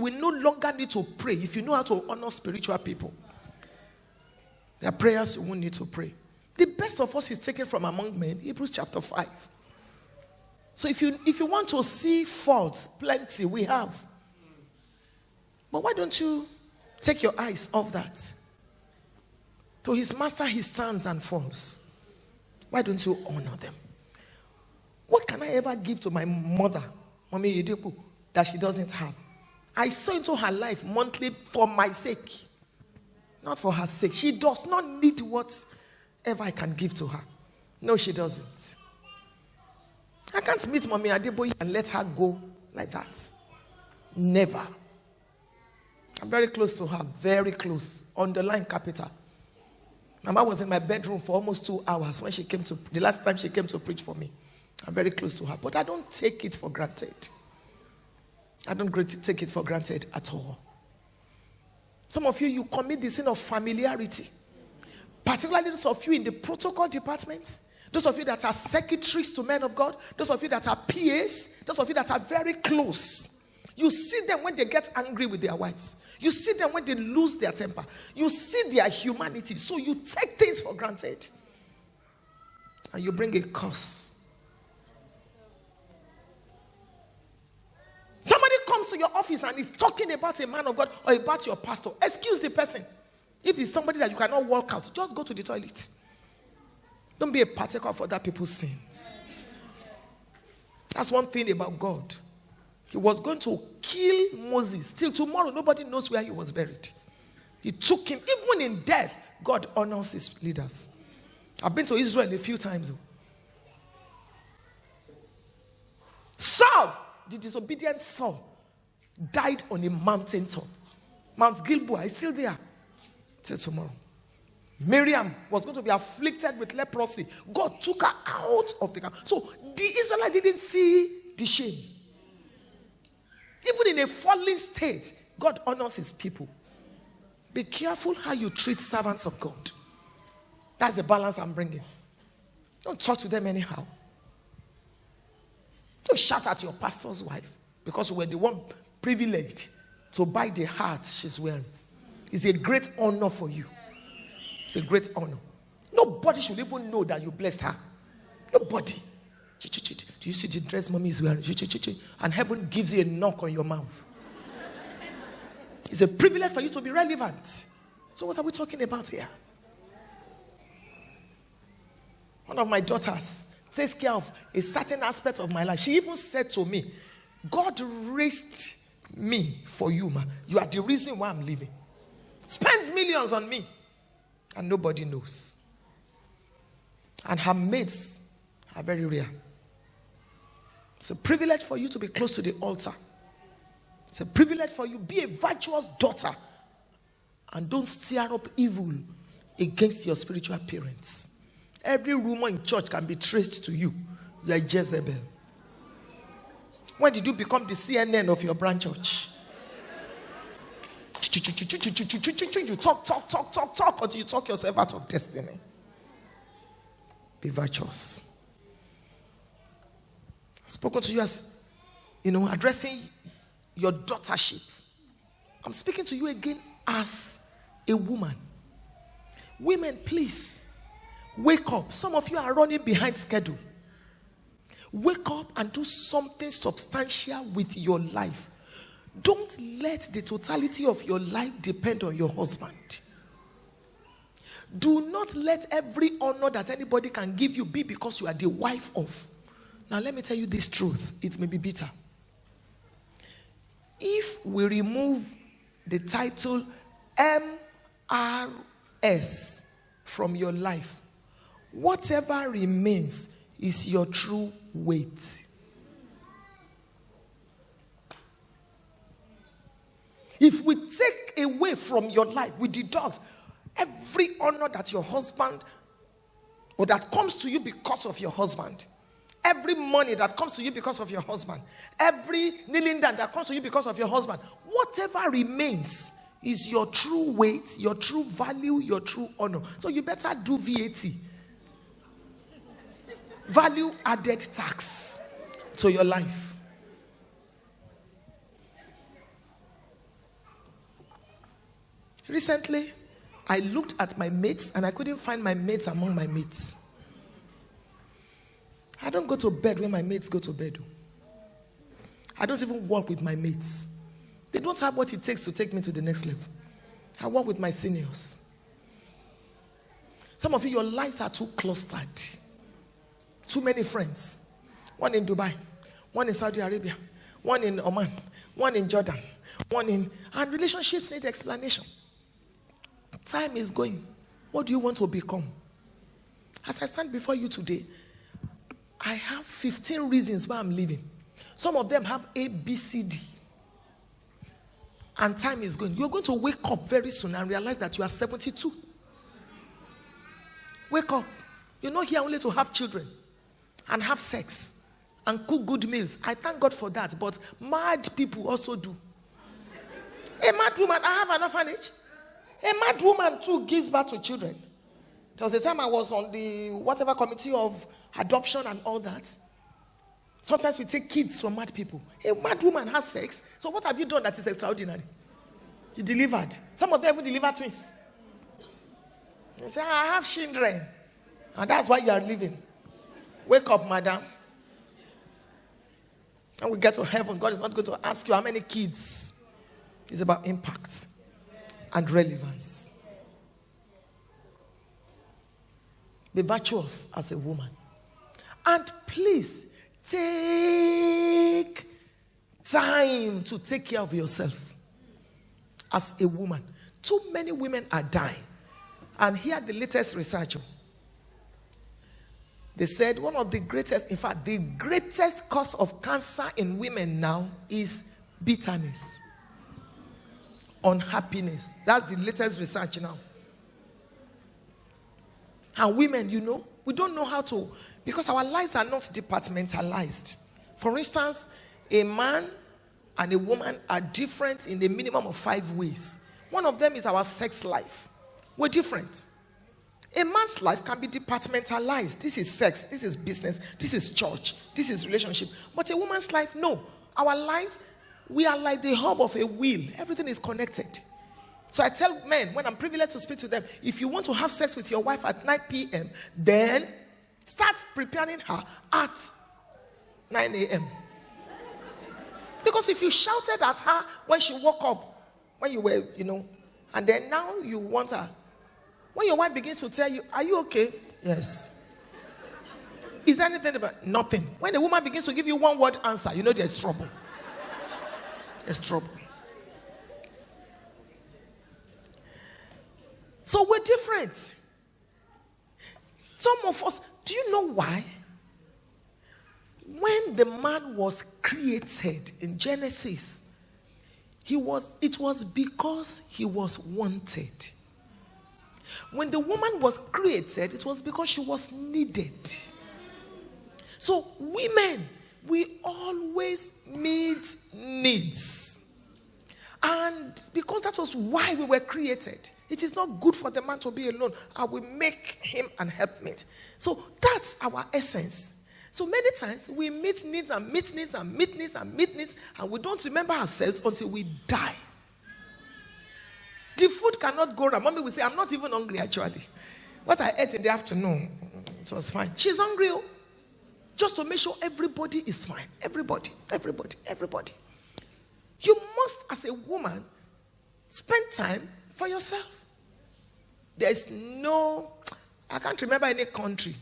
we no longer need to pray if you know how to honor spiritual people. There are prayers you won't need to pray. The best of us is taken from among men, Hebrews chapter 5. So if you want to see faults, plenty we have. But why don't you take your eyes off that? To his master he stands and falls. Why don't you honor them? What can I ever give to my mother, Mommy Yedepo, that she doesn't have? I sow into her life monthly for my sake, not for her sake. She does not need whatever I can give to her. No, she doesn't. I can't meet Mommy Adeboye and let her go like that. Never. I'm very close to her, very close. Underline capital. Mama was in my bedroom for almost 2 hours when the last time she came to preach for me. I'm very close to her, but I don't take it for granted. I don't take it for granted at all. Some of you commit the sin of familiarity. Particularly those of you in the protocol department, those of you that are secretaries to men of God, those of you that are PAs, those of you that are very close. You see them when they get angry with their wives. You see them when they lose their temper. You see their humanity. So you take things for granted. And you bring a curse. Somebody comes to your office and is talking about a man of God or about your pastor. Excuse the person. If it's somebody that you cannot walk out, just go to the toilet. Don't be a partaker of other people's sins. That's one thing about God. He was going to kill Moses. Till tomorrow, nobody knows where he was buried. He took him. Even in death, God honors his leaders. I've been to Israel a few times. Saul, the disobedient Saul, died on a mountaintop. Mount Gilboa is still there till tomorrow. Miriam was going to be afflicted with leprosy. God took her out of the camp. So the Israelites didn't see the shame. Even in a fallen state, God honors his people. Be careful how you treat servants of God. That's the balance I'm bringing. Don't talk to them anyhow. Don't shout at your pastor's wife because you were the one privileged to buy the heart she's wearing. It's a great honor for you. It's a great honor. Nobody should even know that you blessed her. Nobody. Do you see the dress mommy is wearing? And heaven gives you a knock on your mouth. It's a privilege for you to be relevant. So what are we talking about here? One of my daughters takes care of a certain aspect of my life. She even said to me, God raised me for you, ma. You are the reason why I'm living. Spends millions on me. And nobody knows. And her mates are very rare. It's a privilege for you to be close to the altar. It's a privilege for you. Be a virtuous daughter. And don't stir up evil against your spiritual parents. Every rumor in church can be traced to you. You are Jezebel. When did you become the CNN of your branch church? You talk until you talk yourself out of destiny. Be virtuous. I've spoken to you as, addressing your daughtership. I'm speaking to you again as a woman. Women, please, wake up. Some of you are running behind schedule. Wake up and do something substantial with your life. Don't let the totality of your life depend on your husband. Do not let every honor that anybody can give you be because you are the wife of. Now let me tell you this truth. It may be bitter. If we remove the title MRS from your life, whatever remains is your true weight. If we take away from your life, we deduct every honor that your husband, or that comes to you because of your husband, every money that comes to you because of your husband, every kneeling down that comes to you because of your husband, whatever remains is your true weight, your true value, your true honor. So you better do VAT. Value added tax to your life. Recently, I looked at my mates and I couldn't find my mates among my mates. I don't go to bed when my mates go to bed. I don't even work with my mates. They don't have what it takes to take me to the next level. I work with my seniors. Some of you, your lives are too clustered. Too many friends. One in Dubai, one in Saudi Arabia, one in Oman, one in Jordan, and relationships need explanation. Time is going. What do you want to become? As I stand before you today, I have 15 reasons why I'm leaving. Some of them have A, B, C, D. And time is going. You're going to wake up very soon and realize that you are 72. Wake up. You're not here only to have children and have sex and cook good meals. I thank God for that, but mad people also do. A mad woman, I have an orphanage. A mad woman too gives birth to children. There was a time I was on the whatever committee of adoption and all that. Sometimes we take kids from mad people. A mad woman has sex. So what have you done that is extraordinary? You delivered. Some of them even deliver twins. They say, I have children. And that's why you are living. Wake up, madam. And we get to heaven. God is not going to ask you how many kids. It's about impact and relevance. Be virtuous as a woman. And please, take time to take care of yourself as a woman. Too many women are dying. And here the latest research. They said one of the greatest, in fact, the greatest cause of cancer in women now is bitterness, unhappiness. That's the latest research now. And women, you know, we don't know how to, because our lives are not departmentalized. For instance, a man and a woman are different in the minimum of 5 ways. One of them is our sex life. We're different. A man's life can be departmentalized. This is sex, this is business, this is church, this is relationship. But a woman's life, no. Our lives, we are like the hub of a wheel. Everything is connected. So I tell men, when I'm privileged to speak to them, if you want to have sex with your wife at 9 p.m., then start preparing her at 9 a.m. Because if you shouted at her when she woke up, when you were, and then now you want her, when your wife begins to tell you, are you okay? Yes. Is there anything about nothing? When a woman begins to give you one word answer, you know there's trouble. There's trouble. So we're different. Some of us, do you know why? When the man was created in Genesis, it was because he was wanted. When the woman was created, it was because she was needed. So women, we always meet needs. And because that was why we were created, it is not good for the man to be alone. I will make him an helpmate. So that's our essence. So many times we meet needs and meet needs and meet needs and meet needs, and we don't remember ourselves until we die. The food cannot go around. Mommy will say, I'm not even hungry actually. What I ate in the afternoon, it was fine. She's hungry. Just to make sure everybody is fine. Everybody. You must, as a woman, spend time for yourself. There's no, I can't remember any country